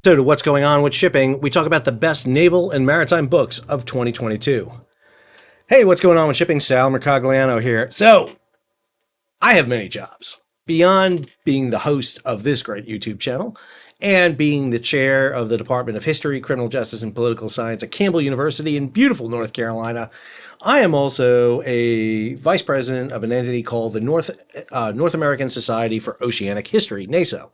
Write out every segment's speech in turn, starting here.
So, to what's going on with shipping, we talk about the best naval and maritime books of 2022. Hey, what's going on with shipping? Sal Mercogliano here. So, I have many jobs. Beyond being the host of this great YouTube channel and being the chair of the Department of History, Criminal Justice, and Political Science at Campbell University in beautiful North Carolina, I am also a vice president of an entity called the North American Society for Oceanic History, NASOH.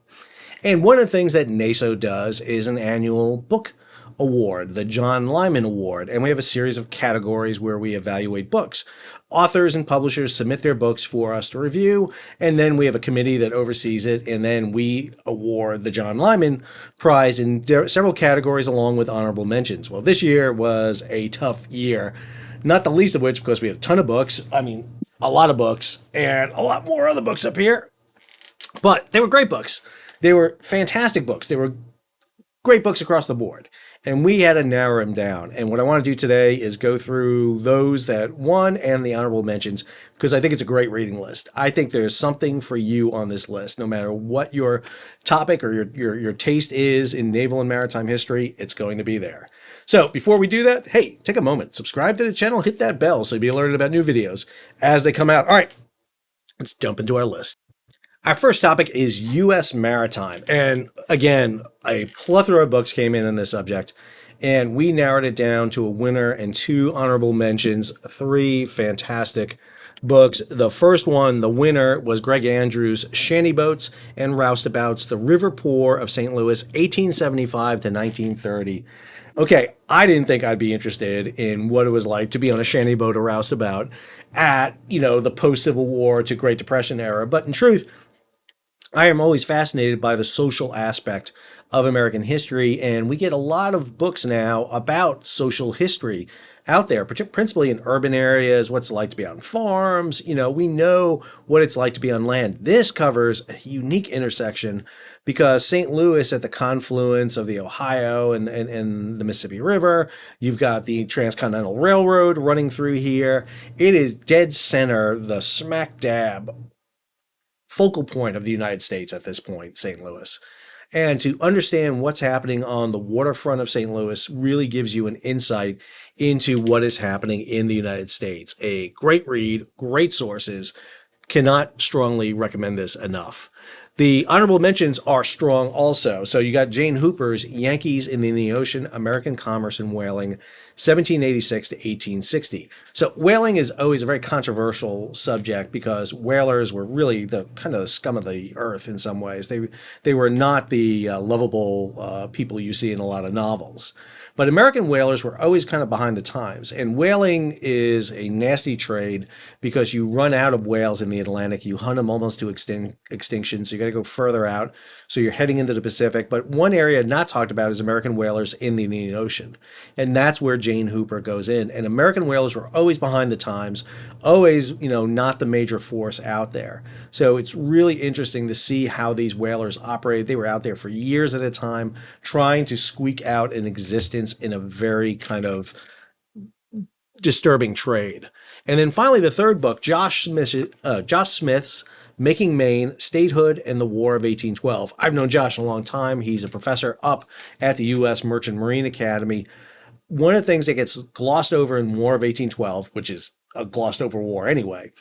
And one of the things that NASOH does is an annual book award, the John Lyman Award. And we have a series of categories where we evaluate books. Authors and publishers submit their books for us to review, and then we have a committee that oversees it, and then we award the John Lyman Prize in several categories along with honorable mentions. Well, this year was a tough year, not the least of which because we had a ton of books. I mean, a lot of books, and a lot more other books up here. But they were great books. They were fantastic books. They were great books across the board. And we had to narrow them down. And what I want to do today is go through those that won and the honorable mentions, because I think it's a great reading list. I think there's something for you on this list, no matter what your topic or your taste is in naval and maritime history, it's going to be there. So before we do that, hey, take a moment, subscribe to the channel, hit that bell so you'll be alerted about new videos as they come out. All right, let's jump into our list. Our first topic is U.S. Maritime. And again, a plethora of books came in on this subject, and we narrowed it down to a winner and two honorable mentions, three fantastic books. The first one, the winner, was Greg Andrews' Shantyboats and Roustabouts, The River Poor of St. Louis, 1875 to 1930. Okay, I didn't think I'd be interested in what it was like to be on a shanty boat or roustabout at, the post-Civil War to Great Depression era. But in truth, I am always fascinated by the social aspect of American history, and we get a lot of books now about social history out there, principally in urban areas, what's it like to be on farms. We know what it's like to be on land. This covers a unique intersection because St. Louis, at the confluence of the Ohio and the Mississippi River, you've got the Transcontinental Railroad running through here. It is dead center, the smack dab focal point of the United States at this point, St. Louis. And to understand what's happening on the waterfront of St. Louis really gives you an insight into what is happening in the United States. A great read, great sources. Cannot strongly recommend this enough. The honorable mentions are strong also. So you got Jane Hooper's Yankees in the Indian Ocean, American Commerce and Whaling, 1786 to 1860. So whaling is always a very controversial subject because whalers were really the kind of the scum of the earth in some ways. They were not the lovable people you see in a lot of novels. But American whalers were always kind of behind the times. And whaling is a nasty trade because you run out of whales in the Atlantic. You hunt them almost to extinction. So you got to go further out. So you're heading into the Pacific. But one area not talked about is American whalers in the Indian Ocean. And that's where Jane Hooper goes in. And American whalers were always behind the times, always, not the major force out there. So it's really interesting to see how these whalers operated. They were out there for years at a time, trying to squeak out an existence in a very kind of disturbing trade. And then finally, the third book, Josh Smith's Making Maine, Statehood and the War of 1812. I've known Josh a long time. He's a professor up at the U.S. Merchant Marine Academy. One of the things that gets glossed over in War of 1812, which is a glossed over war anyway,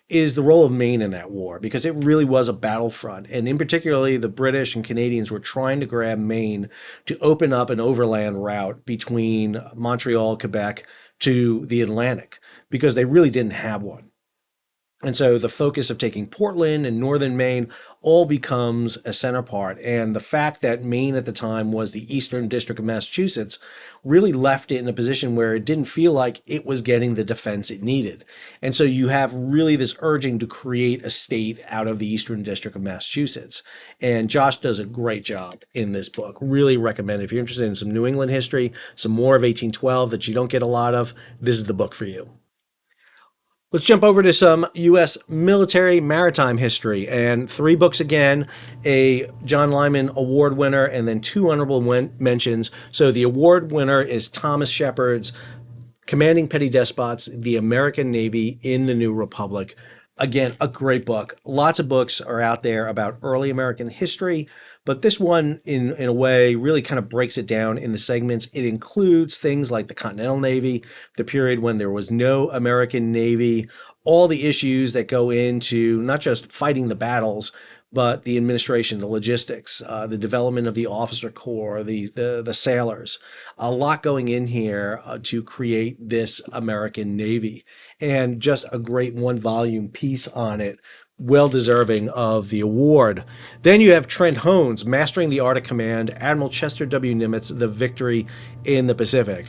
is the role of Maine in that war, because it really was a battlefront. And in particularly, the British and Canadians were trying to grab Maine to open up an overland route between Montreal, Quebec, to the Atlantic, because they really didn't have one. And so the focus of taking Portland and northern Maine all becomes a center part. And the fact that Maine at the time was the Eastern District of Massachusetts really left it in a position where it didn't feel like it was getting the defense it needed. And so you have really this urging to create a state out of the Eastern District of Massachusetts. And Josh does a great job in this book. Really recommend it. If you're interested in some New England history, some more of 1812 that you don't get a lot of, this is the book for you. Let's jump over to some U.S. military maritime history, and three books again, a John Lyman Award winner, and then two honorable mentions. So the award winner is Thomas Shepard's Commanding Petty Despots, the American Navy in the New Republic. Again, a great book. Lots of books are out there about early American history, but this one, in a way, really kind of breaks it down in the segments. It includes things like the Continental Navy, the period when there was no American Navy, all the issues that go into not just fighting the battles, but the administration, the logistics, the development of the officer corps, the sailors. A lot going in here to create this American Navy, and just a great one volume piece on it, well deserving of the award. Then you have Trent Hones, Mastering the Art of Command, Admiral Chester W. Nimitz, The Victory in the Pacific.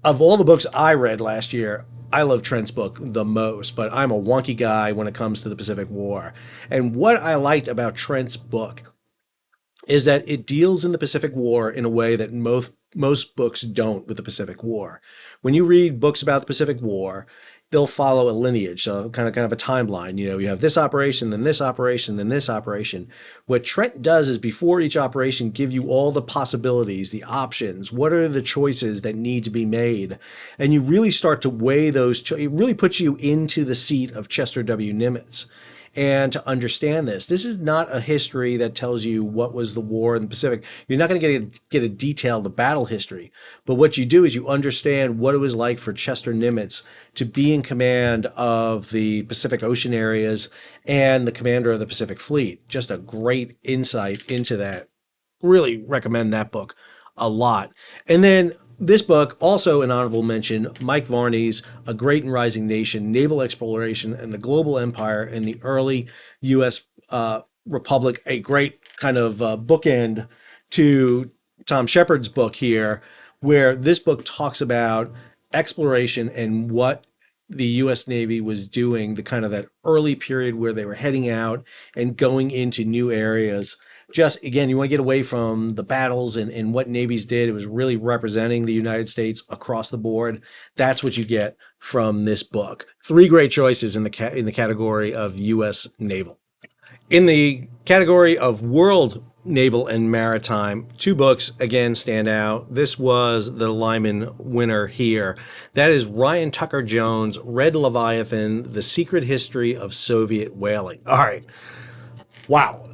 Of all the books I read last year, I love Trent's book the most, but I'm a wonky guy when it comes to the Pacific War. And what I liked about Trent's book is that it deals in the Pacific War in a way that most books don't with the Pacific War. When you read books about the Pacific War, they'll follow a lineage, so kind of a timeline. You know, you have this operation, then this operation, then this operation. What Trent does is before each operation give you all the possibilities, the options, what are the choices that need to be made, and you really start to weigh those. It really puts you into the seat of Chester W. Nimitz. And to understand this, this is not a history that tells you what was the war in the Pacific. You're not going to get a detailed battle history, but what you do is you understand what it was like for Chester Nimitz to be in command of the Pacific Ocean areas and the commander of the Pacific Fleet. Just a great insight into that. Really recommend that book a lot. And then this book, also an honorable mention, Mike Varney's A Great and Rising Nation, Naval Exploration and the Global Empire in the Early U.S. Republic, a great kind of bookend to Tom Shepard's book here, where this book talks about exploration and what the U.S. Navy was doing, the kind of that early period where they were heading out and going into new areas. Just again, you want to get away from the battles and what navies did. It was really representing the United States across the board. That's what you get from this book. Three great choices in the category of U.S. Naval. In the category of World Naval and Maritime, two books again stand out. This was the Lyman winner here. That is Ryan Tucker Jones' Red Leviathan: The Secret History of Soviet Whaling. All right. Wow.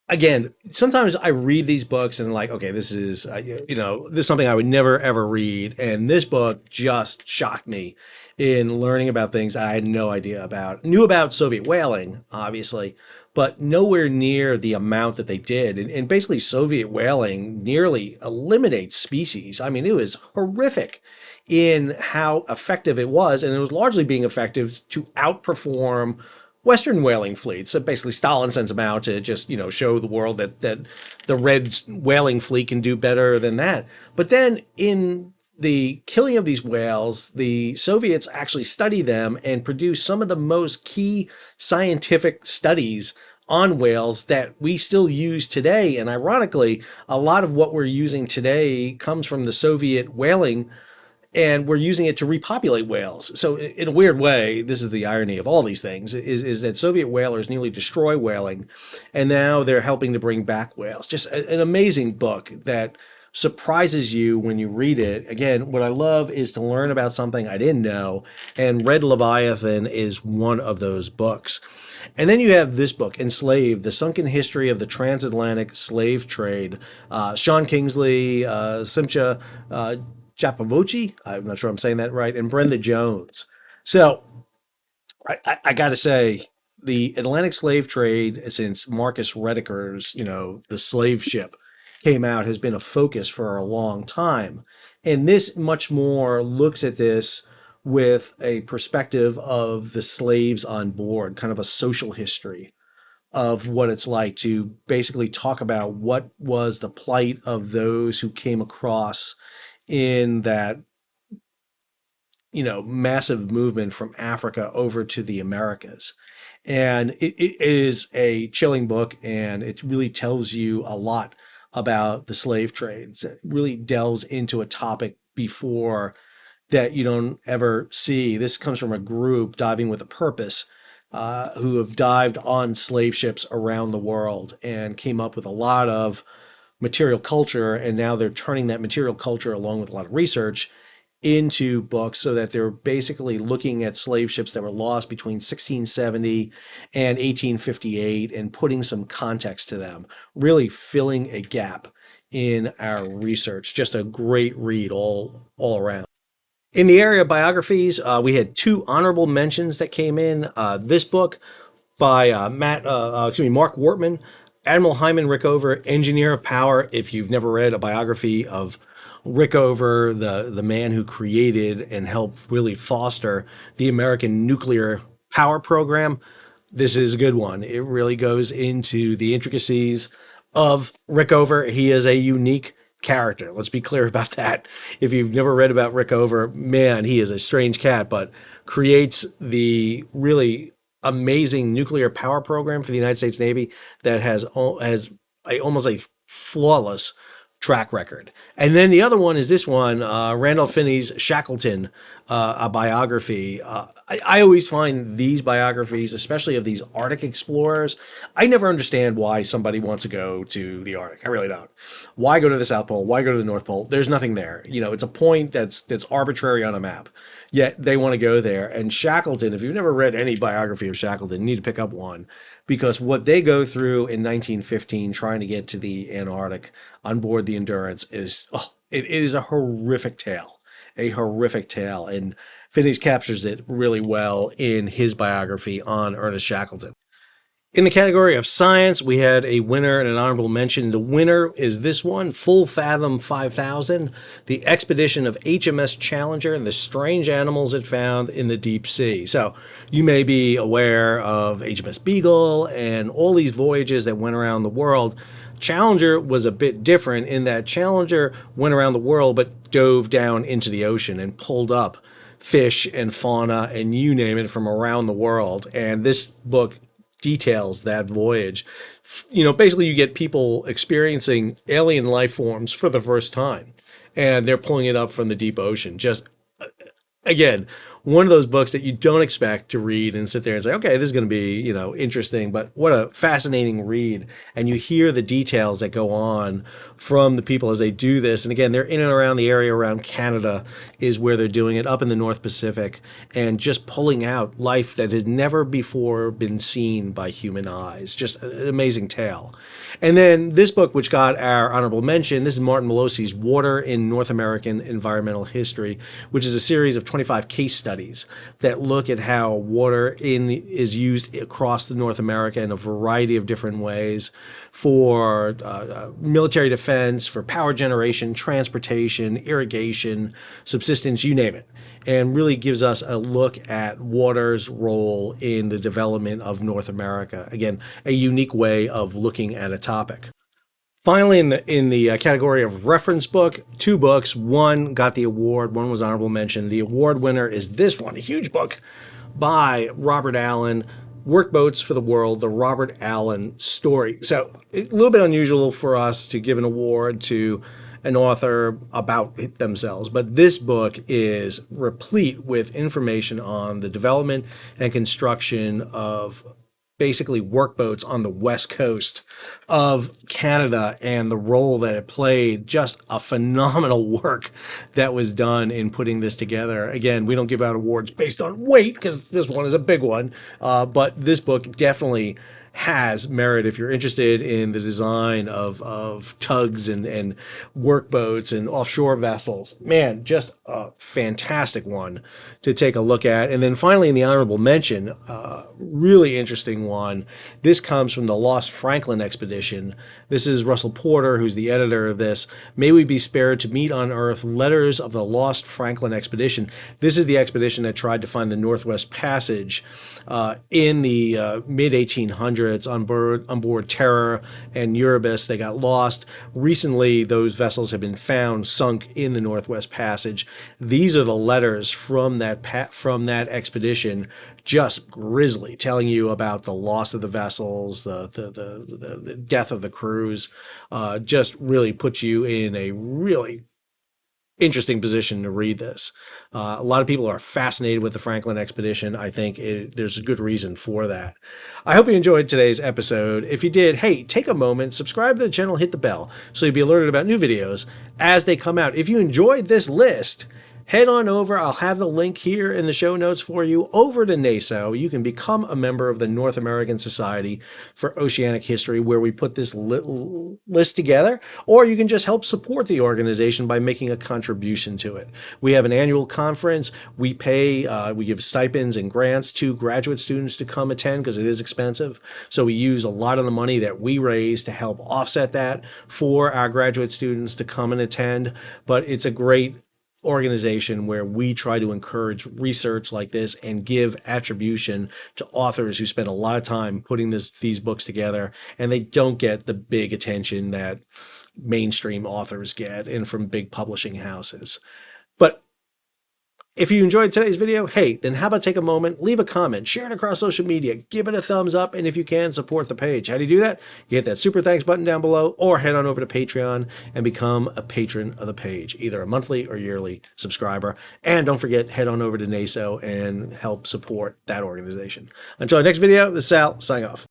Again, sometimes I read these books and like, okay, this is, this is something I would never ever read. And this book just shocked me in learning about things I had no idea about. Knew about Soviet whaling, obviously, but nowhere near the amount that they did. And basically, Soviet whaling nearly eliminates species. I mean, it was horrific in how effective it was. And it was largely being effective to outperform Western whaling fleets. So basically, Stalin sends them out to just, show the world that the red whaling fleet can do better than that. But then in the killing of these whales, the Soviets actually study them and produce some of the most key scientific studies on whales that we still use today. And ironically, a lot of what we're using today comes from the Soviet whaling, and we're using it to repopulate whales. So in a weird way, this is the irony of all these things, is that Soviet whalers nearly destroy whaling, and now they're helping to bring back whales. Just an amazing book that surprises you when you read it. Again, what I love is to learn about something I didn't know, and Red Leviathan is one of those books. And then you have this book, Enslaved: The Sunken History of the Transatlantic Slave Trade. Sean Kingsley, Simcha Japavochi, I'm not sure I'm saying that right, and Brenda Jones. So I got to say, the Atlantic slave trade, since Marcus Rediker's, the slave ship came out, has been a focus for a long time. And this much more looks at this with a perspective of the slaves on board, kind of a social history of what it's like to basically talk about what was the plight of those who came across in that massive movement from Africa over to the Americas. And it is a chilling book, and it really tells you a lot about the slave trades. It really delves into a topic before that you don't ever see. This comes from a group, Diving with a Purpose, who have dived on slave ships around the world and came up with a lot of material culture, and now they're turning that material culture, along with a lot of research, into books so that they're basically looking at slave ships that were lost between 1670 and 1858 and putting some context to them, really filling a gap in our research. Just a great read all around. In the area of biographies, we had two honorable mentions that came in. This book by Mark Wortman, Admiral Hyman Rickover, Engineer of Power. If you've never read a biography of Rickover, the man who created and helped really foster the American nuclear power program, this is a good one. It really goes into the intricacies of Rickover. He is a unique character. Let's be clear about that. If you've never read about Rickover, man, he is a strange cat, but creates the really amazing nuclear power program for the United States Navy that has almost a flawless track record. And then the other one is this one, Randolph Finney's Shackleton, a biography. I always find these biographies, especially of these Arctic explorers, I never understand why somebody wants to go to the Arctic. I really don't. Why go to the South Pole? Why go to the North Pole? There's nothing there. You know, it's a point that's arbitrary on a map. Yet they want to go there. And Shackleton, if you've never read any biography of Shackleton, you need to pick up one, because what they go through in 1915 trying to get to the Antarctic on board the Endurance is, it is a horrific tale, And Finney captures it really well in his biography on Ernest Shackleton. In the category of science, we had a winner and an honorable mention. The winner is this one, Full Fathom 5000, the expedition of HMS Challenger and the strange animals it found in the deep sea. So you may be aware of HMS Beagle and all these voyages that went around the world. Challenger was a bit different in that Challenger went around the world but dove down into the ocean and pulled up fish and fauna and you name it from around the world. And this book details that voyage. You know, basically you get people experiencing alien life forms for the first time, and they're pulling it up from the deep ocean. Just, again, one of those books that you don't expect to read and sit there and say, okay, this is going to be, interesting, but what a fascinating read. And you hear the details that go on from the people as they do this. And again, they're in and around the area around Canada is where they're doing it, up in the North Pacific, and just pulling out life that has never before been seen by human eyes. Just an amazing tale. And then this book, which got our honorable mention, this is Martin Melosi's Water in North American Environmental History, which is a series of 25 case studies that look at how water is used across the North America in a variety of different ways for military defense, for power generation, transportation, irrigation, subsistence, you name it, and really gives us a look at water's role in the development of North America. Again, a unique way of looking at a topic. Finally, in the category of reference book, two books. One got the award, one was honorable mention. The award winner is this one, a huge book by Robert Allen, Workboats for the World, the Robert Allen story. So a little bit unusual for us to give an award to an author about themselves, but this book is replete with information on the development and construction of basically workboats on the west coast of Canada and the role that it played. Just a phenomenal work that was done in putting this together. Again, we don't give out awards based on weight because this one is a big one, but this book definitely has merit if you're interested in the design of tugs and workboats and offshore vessels. Man, just a fantastic one to take a look at. And then finally, in the honorable mention, really interesting one. This comes from the Lost Franklin expedition. This is Russell Porter, who's the editor of this. May We Be Spared to Meet on Earth, Letters of the Lost Franklin Expedition. This is the expedition that tried to find the Northwest Passage in the mid-1800s on board Terror and Erebus. They got lost. Recently, those vessels have been found sunk in the Northwest Passage. These are the letters from that expedition. Just grisly, telling you about the loss of the vessels, the death of the crews. Just really puts you in a really interesting position to read this. A lot of people are fascinated with the Franklin expedition. I think there's a good reason for that. I hope you enjoyed today's episode. If you did, hey, take a moment, subscribe to the channel, hit the bell so you'll be alerted about new videos as they come out. If you enjoyed this list, head on over. I'll have the link here in the show notes for you over to NASOH. You can become a member of the North American Society for Oceanic History, where we put this list together, or you can just help support the organization by making a contribution to it. We have an annual conference. We give stipends and grants to graduate students to come attend because it is expensive. So we use a lot of the money that we raise to help offset that for our graduate students to come and attend. But it's a great organization where we try to encourage research like this and give attribution to authors who spend a lot of time putting these books together, and they don't get the big attention that mainstream authors get and from big publishing houses. But if you enjoyed today's video, hey, then how about take a moment, leave a comment, share it across social media, give it a thumbs up, and if you can, support the page. How do you do that? You hit that super thanks button down below, or head on over to Patreon and become a patron of the page, either a monthly or yearly subscriber. And don't forget, head on over to NASOH and help support that organization. Until our next video, this is Sal, signing off.